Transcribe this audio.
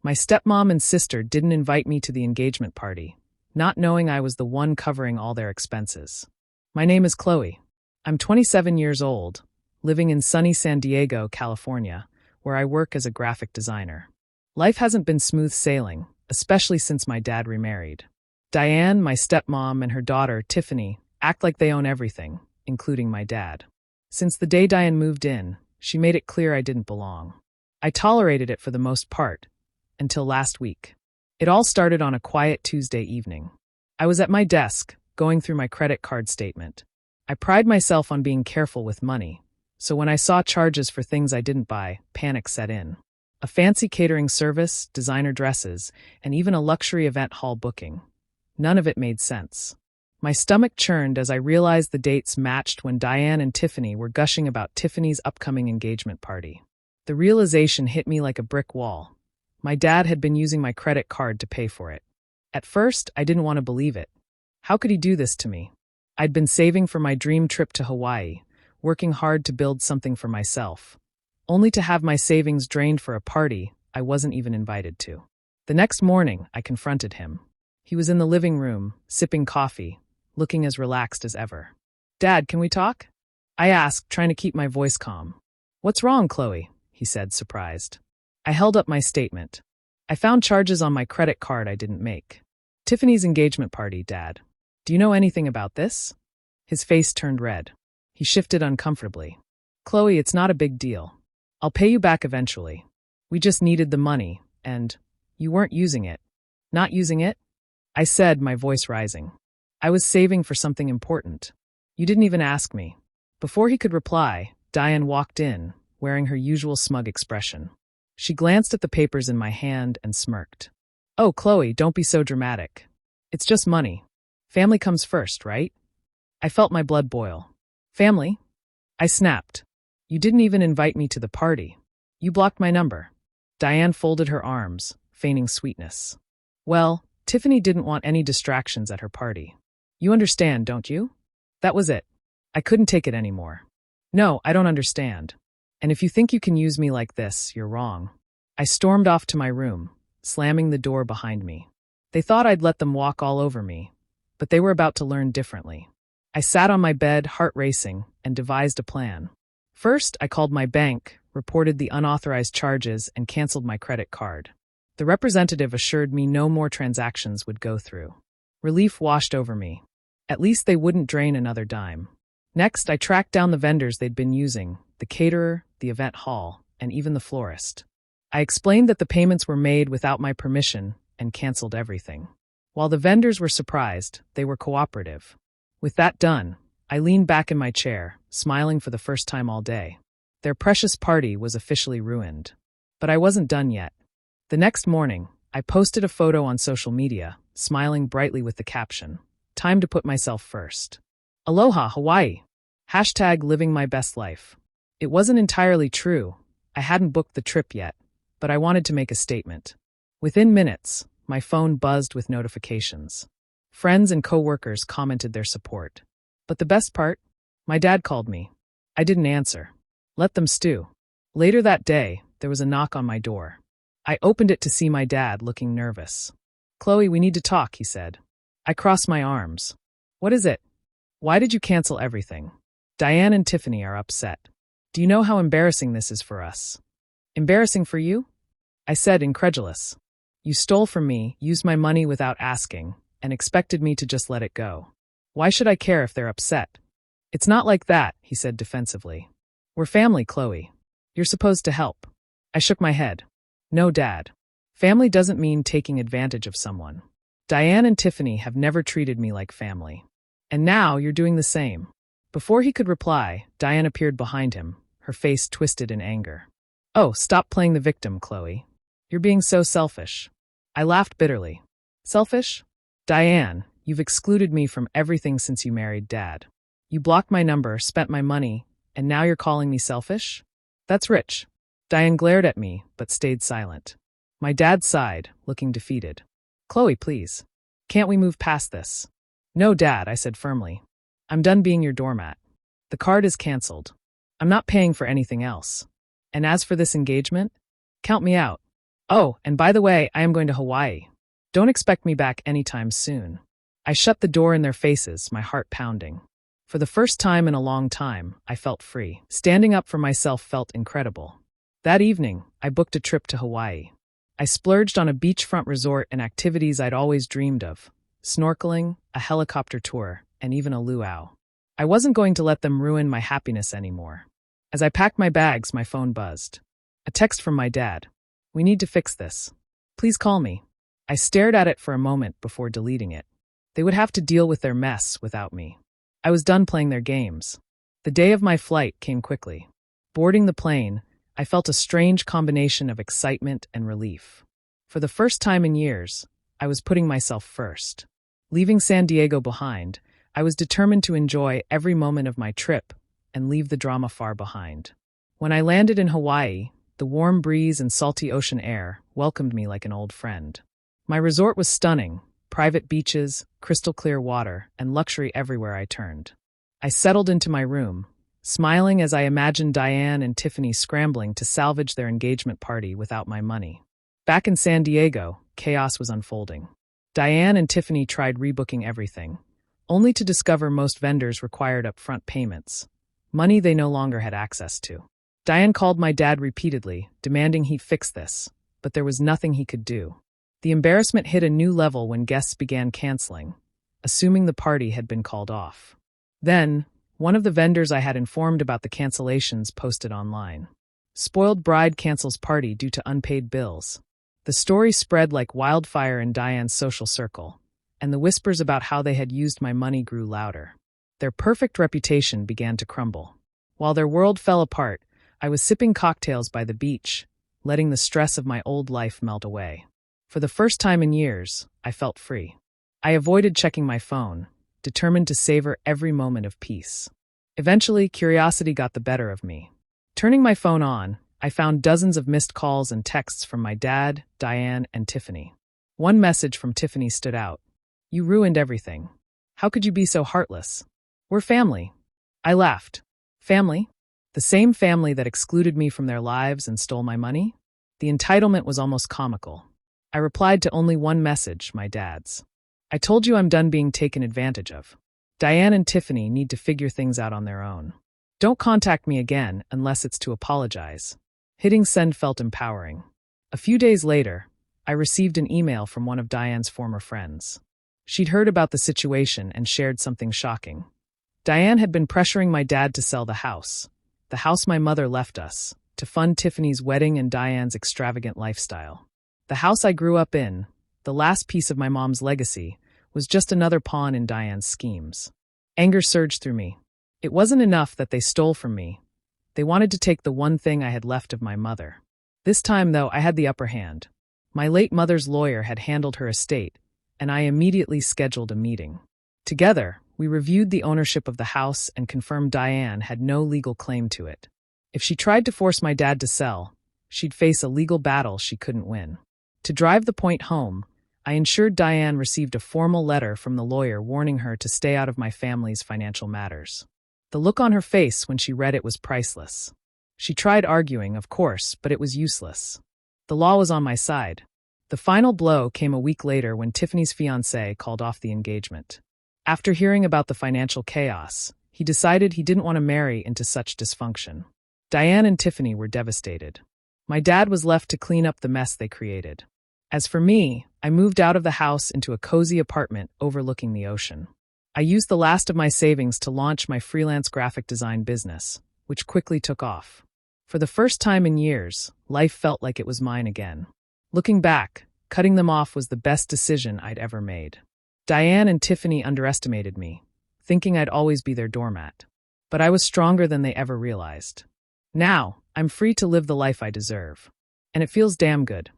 My stepmom and sister didn't invite me to the engagement party, not knowing I was the one covering all their expenses. My name is Chloe. I'm 27 years old, living in sunny San Diego, California, where I work as a graphic designer. Life hasn't been smooth sailing, especially since my dad remarried. Diane, my stepmom, and her daughter, Tiffany, act like they own everything, including my dad. Since the day Diane moved in, she made it clear I didn't belong. I tolerated it for the most part, until last week. It all started on a quiet Tuesday evening. I was at my desk, going through my credit card statement. I pride myself on being careful with money, so when I saw charges for things I didn't buy, panic set in. A fancy catering service, designer dresses, and even a luxury event hall booking. None of it made sense. My stomach churned as I realized the dates matched when Diane and Tiffany were gushing about Tiffany's upcoming engagement party. The realization hit me like a brick wall. My dad had been using my credit card to pay for it. At first, I didn't want to believe it. How could he do this to me? I'd been saving for my dream trip to Hawaii, working hard to build something for myself, only to have my savings drained for a party I wasn't even invited to. The next morning, I confronted him. He was in the living room, sipping coffee, looking as relaxed as ever. "Dad, can we talk?" I asked, trying to keep my voice calm. "What's wrong, Chloe?" he said, surprised. I held up my statement. "I found charges on my credit card I didn't make. Tiffany's engagement party, Dad. Do you know anything about this?" His face turned red. He shifted uncomfortably. "Chloe, it's not a big deal. I'll pay you back eventually. We just needed the money, and you weren't using it." "Not using it?" I said, my voice rising. "I was saving for something important. You didn't even ask me." Before he could reply, Diane walked in, wearing her usual smug expression. She glanced at the papers in my hand and smirked. "Oh, Chloe, don't be so dramatic. It's just money. Family comes first, right?" I felt my blood boil. "Family?" I snapped. "You didn't even invite me to the party. You blocked my number." Diane folded her arms, feigning sweetness. "Well, Tiffany didn't want any distractions at her party. You understand, don't you?" That was it. I couldn't take it anymore. "No, I don't understand. And if you think you can use me like this, you're wrong." I stormed off to my room, slamming the door behind me. They thought I'd let them walk all over me, but they were about to learn differently. I sat on my bed, heart racing, and devised a plan. First, I called my bank, reported the unauthorized charges, and canceled my credit card. The representative assured me no more transactions would go through. Relief washed over me. At least they wouldn't drain another dime. Next, I tracked down the vendors they'd been using, the caterer, the event hall, and even the florist. I explained that the payments were made without my permission and canceled everything. While the vendors were surprised, they were cooperative. With that done, I leaned back in my chair, smiling for the first time all day. Their precious party was officially ruined. But I wasn't done yet. The next morning, I posted a photo on social media, smiling brightly with the caption, "Time to put myself first. Aloha, Hawaii. #living my best life." It wasn't entirely true. I hadn't booked the trip yet, but I wanted to make a statement. Within minutes, my phone buzzed with notifications. Friends and coworkers commented their support. But the best part? My dad called me. I didn't answer. Let them stew. Later that day, there was a knock on my door. I opened it to see my dad looking nervous. "Chloe, we need to talk," he said. I crossed my arms. "What is it? Why did you cancel everything?" "Diane and Tiffany are upset. Do you know how embarrassing this is for us?" "Embarrassing for you?" I said, incredulous. "You stole from me, used my money without asking, and expected me to just let it go. Why should I care if they're upset?" "It's not like that," he said defensively. "We're family, Chloe. You're supposed to help." I shook my head. "No, Dad. Family doesn't mean taking advantage of someone. Diane and Tiffany have never treated me like family. And now you're doing the same." Before he could reply, Diane appeared behind him, her face twisted in anger. "Oh, stop playing the victim, Chloe. You're being so selfish." I laughed bitterly. "Selfish? Diane, you've excluded me from everything since you married Dad. You blocked my number, spent my money, and now you're calling me selfish? That's rich." Diane glared at me, but stayed silent. My dad sighed, looking defeated. "Chloe, please. Can't we move past this?" "No, Dad," I said firmly. "I'm done being your doormat. The card is canceled. I'm not paying for anything else. And as for this engagement, count me out." Oh, and by the way, I am going to Hawaii. Don't expect me back anytime soon. I shut the door in their faces, my heart pounding. For the first time in a long time, I felt free. Standing up for myself felt incredible. That evening, I booked a trip to Hawaii. I splurged on a beachfront resort and activities I'd always dreamed of: snorkeling, a helicopter tour, and even a luau. I wasn't going to let them ruin my happiness anymore. As I packed my bags, my phone buzzed. A text from my dad. "We need to fix this. Please call me." I stared at it for a moment before deleting it. They would have to deal with their mess without me. I was done playing their games. The day of my flight came quickly. Boarding the plane, I felt a strange combination of excitement and relief. For the first time in years, I was putting myself first. Leaving San Diego behind, I was determined to enjoy every moment of my trip and leave the drama far behind. When I landed in Hawaii, the warm breeze and salty ocean air welcomed me like an old friend. My resort was stunning: private beaches, crystal clear water, and luxury everywhere I turned. I settled into my room, smiling as I imagined Diane and Tiffany scrambling to salvage their engagement party without my money. Back in San Diego, chaos was unfolding. Diane and Tiffany tried rebooking everything, only to discover most vendors required upfront payments, money they no longer had access to. Diane called my dad repeatedly, demanding he fix this, but there was nothing he could do. The embarrassment hit a new level when guests began canceling, assuming the party had been called off. Then, one of the vendors I had informed about the cancellations posted online. "Spoiled bride cancels party due to unpaid bills." The story spread like wildfire in Diane's social circle, and the whispers about how they had used my money grew louder. Their perfect reputation began to crumble. While their world fell apart, I was sipping cocktails by the beach, letting the stress of my old life melt away. For the first time in years, I felt free. I avoided checking my phone, determined to savor every moment of peace. Eventually, curiosity got the better of me. Turning my phone on, I found dozens of missed calls and texts from my dad, Diane, and Tiffany. One message from Tiffany stood out. "You ruined everything. How could you be so heartless? We're family." I laughed. Family? The same family that excluded me from their lives and stole my money? The entitlement was almost comical. I replied to only one message, my dad's. "I told you I'm done being taken advantage of. Diane and Tiffany need to figure things out on their own. Don't contact me again unless it's to apologize." Hitting send felt empowering. A few days later, I received an email from one of Diane's former friends. She'd heard about the situation and shared something shocking. Diane had been pressuring my dad to sell the house my mother left us, to fund Tiffany's wedding and Diane's extravagant lifestyle. The house I grew up in, the last piece of my mom's legacy, was just another pawn in Diane's schemes. Anger surged through me. It wasn't enough that they stole from me. They wanted to take the one thing I had left of my mother. This time, though, I had the upper hand. My late mother's lawyer had handled her estate, and I immediately scheduled a meeting. Together, we reviewed the ownership of the house and confirmed Diane had no legal claim to it. If she tried to force my dad to sell, she'd face a legal battle she couldn't win. To drive the point home, I ensured Diane received a formal letter from the lawyer warning her to stay out of my family's financial matters. The look on her face when she read it was priceless. She tried arguing, of course, but it was useless. The law was on my side. The final blow came a week later when Tiffany's fiancé called off the engagement. After hearing about the financial chaos, he decided he didn't want to marry into such dysfunction. Diane and Tiffany were devastated. My dad was left to clean up the mess they created. As for me, I moved out of the house into a cozy apartment overlooking the ocean. I used the last of my savings to launch my freelance graphic design business, which quickly took off. For the first time in years, life felt like it was mine again. Looking back, cutting them off was the best decision I'd ever made. Diane and Tiffany underestimated me, thinking I'd always be their doormat. But I was stronger than they ever realized. Now, I'm free to live the life I deserve. And it feels damn good.